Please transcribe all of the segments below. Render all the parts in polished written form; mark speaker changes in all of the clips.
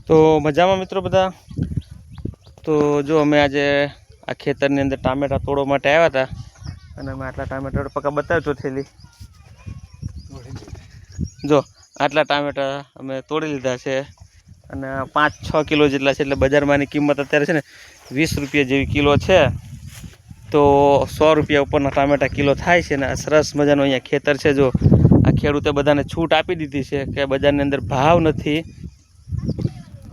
Speaker 1: તો મજામાં મિત્રો બધા। તો જો અમે આજે આ ખેતરની અંદર ટામેટા તોડવા માટે આવ્યા હતા અને અમે આટલા ટામેટા પકા બતાવ્યો છો થેલી જો આટલા ટામેટા અમે તોડી લીધા છે અને 5-6 કિલો જેટલા છે। એટલે બજારમાંની કિંમત અત્યારે છે ને 20 રૂપિયા જેવી કિલો છે। તો 100 રૂપિયા ઉપરના ટામેટા કિલો થાય છે ને સરસ મજાનું અહીંયા ખેતર છે। જો આ ખેડૂતે બધાને છૂટ આપી દીધી છે કે બજારની અંદર ભાવ નથી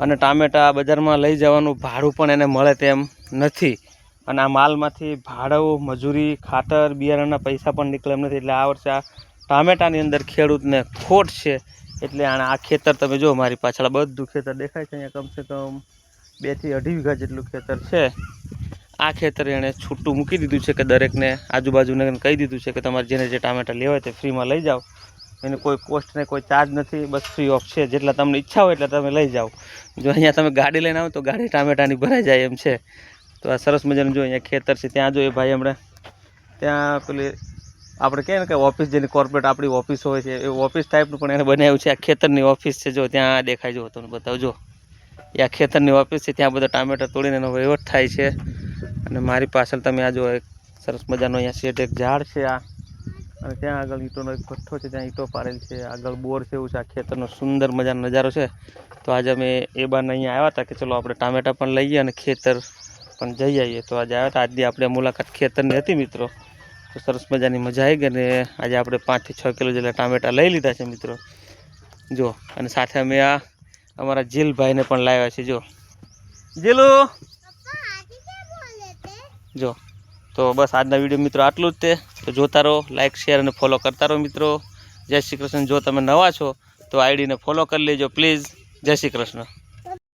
Speaker 1: અને ટામેટા બજારમાં લઈ જવાનું ભાડું પણ એને મળે તેમ નથી અને આ માલમાંથી ભાડું મજૂરી ખાતર બિયારણના પૈસા પણ નીકળે એમ નથી। એટલે આ વર્ષે આ ટામેટાની અંદર ખેડૂતને ખોટ છે। એટલે આ ખેતર તમે જો મારી પાછળ બધું ખેતર દેખાય છે, અહીંયા કમસે કમ 2 થી 2.5 વીઘા જેટલું ખેતર છે। આ ખેતર એણે છૂટું મૂકી દીધું છે કે દરેકને આજુબાજુને કહી દીધું છે કે તમારે જેને જે ટામેટા લેવા હોય તે ફ્રીમાં લઈ જાઓ, એને કોઈ કોસ્ટ ને કોઈ ચાર્જ નથી, બસ ફ્રી ઓફ છે। જેટલા તમને ઈચ્છા હોય એટલે તમે લઈ જાઓ। જો અહીંયા તમે ગાડી લઈને આવો તો ગાડી ટામેટાની ભરાઈ જાય એમ છે। તો આ સરસ મજાનું જો અહીંયા ખેતર છે, ત્યાં જો એ ભાઈ હમણાં ત્યાં પેલી આપણે કહે ને કે ઓફિસ જેની કોર્પોરેટ આપણી ઓફિસ હોય છે એ ઓફિસ ટાઈપનું પણ એને બનાવ્યું છે। આ ખેતરની ઓફિસ છે, જો ત્યાં દેખાય જો તમને બતાવજો, એ આ ખેતરની ઓફિસ છે, ત્યાં બધા ટામેટા તોડીને એનો વહીવટ થાય છે। અને મારી પાછળ તમે આ જો એક સરસ મજાનો અહીંયા શેઠ એક ઝાડ છે આ, અને ત્યાં આગળ ઈંટોનો એક ભઠ્ઠો છે, ત્યાં ઈંટો પાડેલ છે, આગળ બોર છે, એવું છે। આ ખેતરનો સુંદર મજાનો નજારો છે। તો આજે અમે એ બાને અહીંયા આવ્યા હતા કે ચલો આપણે ટામેટા પણ લઈએ અને ખેતર પણ જઈ આવીએ। તો આજે આવ્યા હતા, આજની આપણે મુલાકાત ખેતરની હતી મિત્રો। તો સરસ મજાની મજા આવી ગઈ અને આજે આપણે 5 થી 6 કિલો જેટલા ટામેટા લઈ લીધા છે મિત્રો જો। અને સાથે અમે આ અમારા જીલભાઈને પણ લાવ્યા છે, જો જીલુ જો। તો બસ આજના વિડીયો મિત્રો આટલું જ તે। તો જોતા રહો, લાઇક શેર અને ફોલો કરતા રહો મિત્રો। જય શ્રી કૃષ્ણ। જો તમે નવા છો તો આઈડીને ફોલો કરી લેજો પ્લીઝ। જય શ્રી કૃષ્ણ।